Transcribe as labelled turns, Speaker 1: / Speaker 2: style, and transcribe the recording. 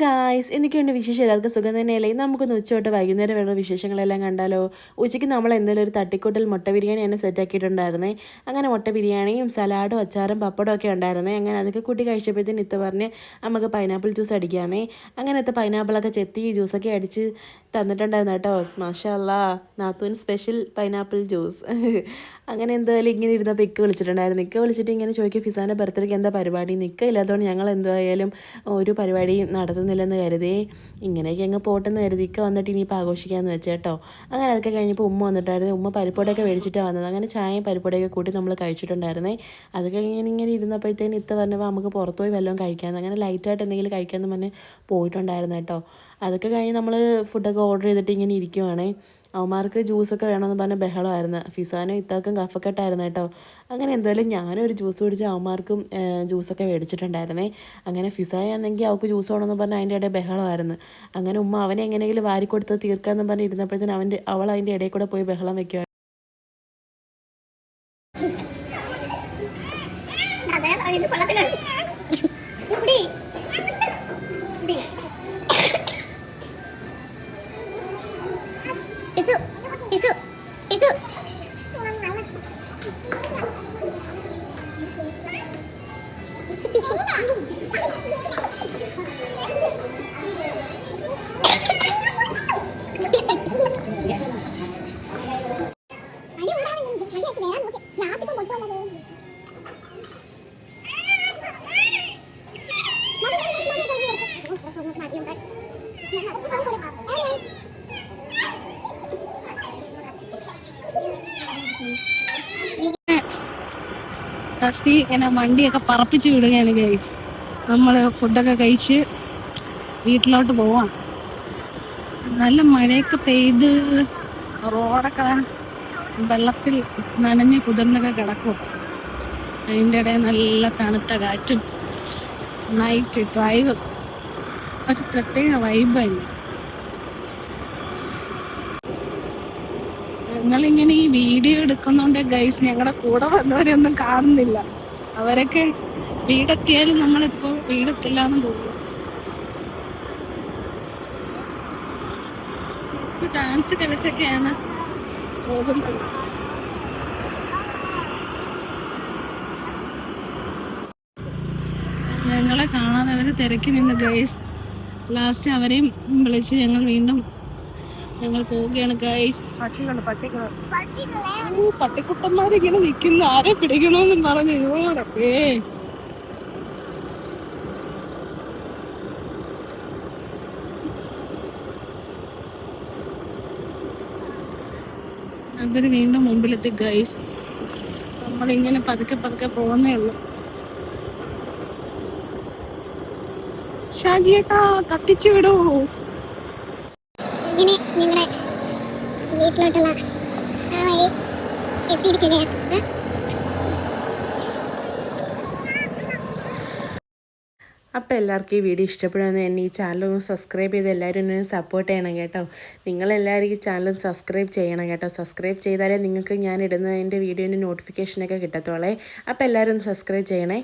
Speaker 1: Guys എന്തൊക്കെയുണ്ട് വിശേഷം? എല്ലാവർക്കും സുഖം തന്നെയല്ലേ? നമുക്കൊന്ന് ഉച്ച തൊട്ട് വൈകുന്നേരം വരെയുള്ള വിശേഷങ്ങളെല്ലാം കണ്ടാലോ? ഉച്ചയ്ക്ക് നമ്മൾ എന്തെങ്കിലും ഒരു തട്ടിക്കൂട്ടൽ മുട്ട ബിരിയാണി തന്നെ സെറ്റാക്കിയിട്ടുണ്ടായിരുന്നേ. അങ്ങനെ മുട്ട ബിരിയാണിയും സലാഡും അച്ചാറും പപ്പടവും ഒക്കെ ഉണ്ടായിരുന്നേ. അങ്ങനെ അതൊക്കെ കൂട്ടി കഴിച്ചപ്പോഴത്തേന് ഇത്ത പറഞ്ഞ് നമുക്ക് പൈനാപ്പിൾ ജ്യൂസ് അടിക്കാമേ. അങ്ങനത്തെ പൈനാപ്പിളൊക്കെ ചെത്തി ജ്യൂസൊക്കെ അടിച്ച് തന്നിട്ടുണ്ടായിരുന്നു കേട്ടോ. മാഷാ അല്ലാ, നാത്തൂൻ സ്പെഷ്യൽ പൈനാപ്പിൾ ജ്യൂസ്. അങ്ങനെ എന്തായാലും ഇങ്ങനെ ഇരുന്നപ്പോൾ ഇക്ക വിളിച്ചിട്ടുണ്ടായിരുന്നു. ഇക്ക വിളിച്ചിട്ട് ഇങ്ങനെ ചോദിക്കും ഫിസാൻ്റെ ബർത്ത്ഡേക്ക് എന്താ പരിപാടി? നിൽക്കുക ഇല്ലാത്തതുകൊണ്ട് ഞങ്ങൾ എന്തായാലും ഒരു പരിപാടിയും നടത്തുന്നില്ലെന്ന് കരുതി ഇങ്ങനെയൊക്കെ അങ്ങ് പോട്ടെന്ന് കരുതി ഇക്ക വന്നിട്ട് ഇനിയിപ്പോൾ ആഘോഷിക്കാമെന്ന് വെച്ചേട്ടോ. അങ്ങനെ അതൊക്കെ കഴിഞ്ഞപ്പോൾ ഉമ്മ വന്നിട്ടായിരുന്നു. ഉമ്മ പരിപ്പൊടിയൊക്കെ മേടിച്ചിട്ടാണ് വന്നത്. അങ്ങനെ ചായയും പരിപ്പൊടിയൊക്കെ കൂട്ടി നമ്മൾ കഴിച്ചിട്ടുണ്ടായിരുന്നേ. അതൊക്കെ ഇങ്ങനെ ഇരുന്നപ്പോഴത്തേന് ഇത്ത പറഞ്ഞപ്പോൾ നമുക്ക് പുറത്ത് പോയി വല്ലതും കഴിക്കാമെന്ന്. അങ്ങനെ ലൈറ്റായിട്ട് എന്തെങ്കിലും കഴിക്കാമെന്ന് പറഞ്ഞ് പോയിട്ടുണ്ടായിരുന്നു കേട്ടോ. അതൊക്കെ കഴിഞ്ഞ് നമ്മൾ ഫുഡൊക്കെ ഓർഡർ ചെയ്തിട്ട് ഇങ്ങനെ ഇരിക്കുവാണേ. അവന്മാർക്ക് ജ്യൂസൊക്കെ വേണമെന്ന് പറഞ്ഞ ബഹളമായിരുന്നു. ഫിസാനും ഇത്താക്കും കഫക്കെട്ടായിരുന്നു കേട്ടോ. അങ്ങനെ എന്തായാലും ഞാനും ഒരു ജ്യൂസ് കുടിച്ച് അവന്മാർക്കും ജ്യൂസൊക്കെ മേടിച്ചിട്ടുണ്ടായിരുന്നേ. അങ്ങനെ ഫിസായാണെങ്കിൽ അവൾക്ക് ജ്യൂസ് വേണമെന്ന് പറഞ്ഞാൽ അതിൻ്റെ ഇടയിൽ ബഹളമായിരുന്നു. അങ്ങനെ ഉമ്മ അവനെ എങ്ങനെയെങ്കിലും വാരിക്കൊടുത്ത് തീർക്കാമെന്ന് പറഞ്ഞ് ഇരുന്നപ്പോഴത്തേന് അവൾ അതിൻ്റെ ഇടയിൽ കൂടെ പോയി ബഹളം വെക്കുക.
Speaker 2: ടസ്റ്റി ഇങ്ങനെ വണ്ടിയൊക്കെ പറപ്പിച്ച് വിടുകയാണ് ഗൈസ്. നമ്മൾ ഫുഡൊക്കെ കഴിച്ച് വീട്ടിലോട്ട് പോവാം. നല്ല മഴയൊക്കെ പെയ്ത് റോഡൊക്കെ വെള്ളത്തിൽ നനഞ്ഞ് കുതിർന്നൊക്കെ കിടക്കും. അതിൻ്റെ ഇടയിൽ നല്ല തണുത്ത കാറ്റും നൈറ്റ് ഡ്രൈവ് ഒരു പ്രത്യേക വൈബ് തന്നെ. ഞങ്ങളിങ്ങനെ ഈ വീഡിയോ എടുക്കുന്നോണ്ട് ഗൈസ് ഞങ്ങളുടെ കൂടെ വന്നവരൊന്നും കാണുന്നില്ല. അവരൊക്കെ വീടെത്തിയാലും നമ്മളിപ്പോൾ വീടെത്തില്ലാന്ന് തോന്നുന്നു. ഡാൻസ് കളിച്ചൊക്കെയാണ് പോകുന്നത്. ഞങ്ങളെ കാണാതെ അവർ തിരക്കി നിന്ന് ഗൈസ്. ലാസ്റ്റ് അവരെയും വിളിച്ച് ഞങ്ങൾ പോവുകയാണ് ഗൈസ്. പട്ടിക്കുട്ടന്മാരിങ്ങനെ നിൽക്കുന്നു, ആരെ പിടിക്കണമെന്നും പറഞ്ഞു. ഓടേ അവര് വീണ്ടും മുമ്പിലെത്തി ഗൈസ്. നമ്മളിങ്ങനെ പതുക്കെ പോകുന്നേ ഉള്ളൂ. ഷാജിയേട്ടാ കത്തിച്ചു വിടൂ.
Speaker 3: ഇങ്ങനെ ഞങ്ങളുടെ വീട്ടിലോട്ടുള്ള ആ വഴി എത്തിയിരിക്കുകയാണ്.
Speaker 1: അപ്പോൾ എല്ലാവർക്കും ഈ വീഡിയോ ഇഷ്ടപ്പെടുമെന്ന് എന്നെ ഈ ചാനലൊന്ന് സബ്സ്ക്രൈബ് ചെയ്ത് എല്ലാവരും എന്നെ സപ്പോർട്ട് ചെയ്യണം കേട്ടോ. നിങ്ങളെല്ലാവരും ഈ ചാനൽ സബ്സ്ക്രൈബ് ചെയ്യണം കേട്ടോ. സബ്സ്ക്രൈബ് ചെയ്താലേ നിങ്ങൾക്ക് ഞാൻ ഇടുന്നതിൻ്റെ വീഡിയോൻ്റെ നോട്ടിഫിക്കേഷനൊക്കെ കിട്ടത്തുള്ളേ. അപ്പോൾ എല്ലാവരും ഒന്ന് സബ്സ്ക്രൈബ് ചെയ്യണേ.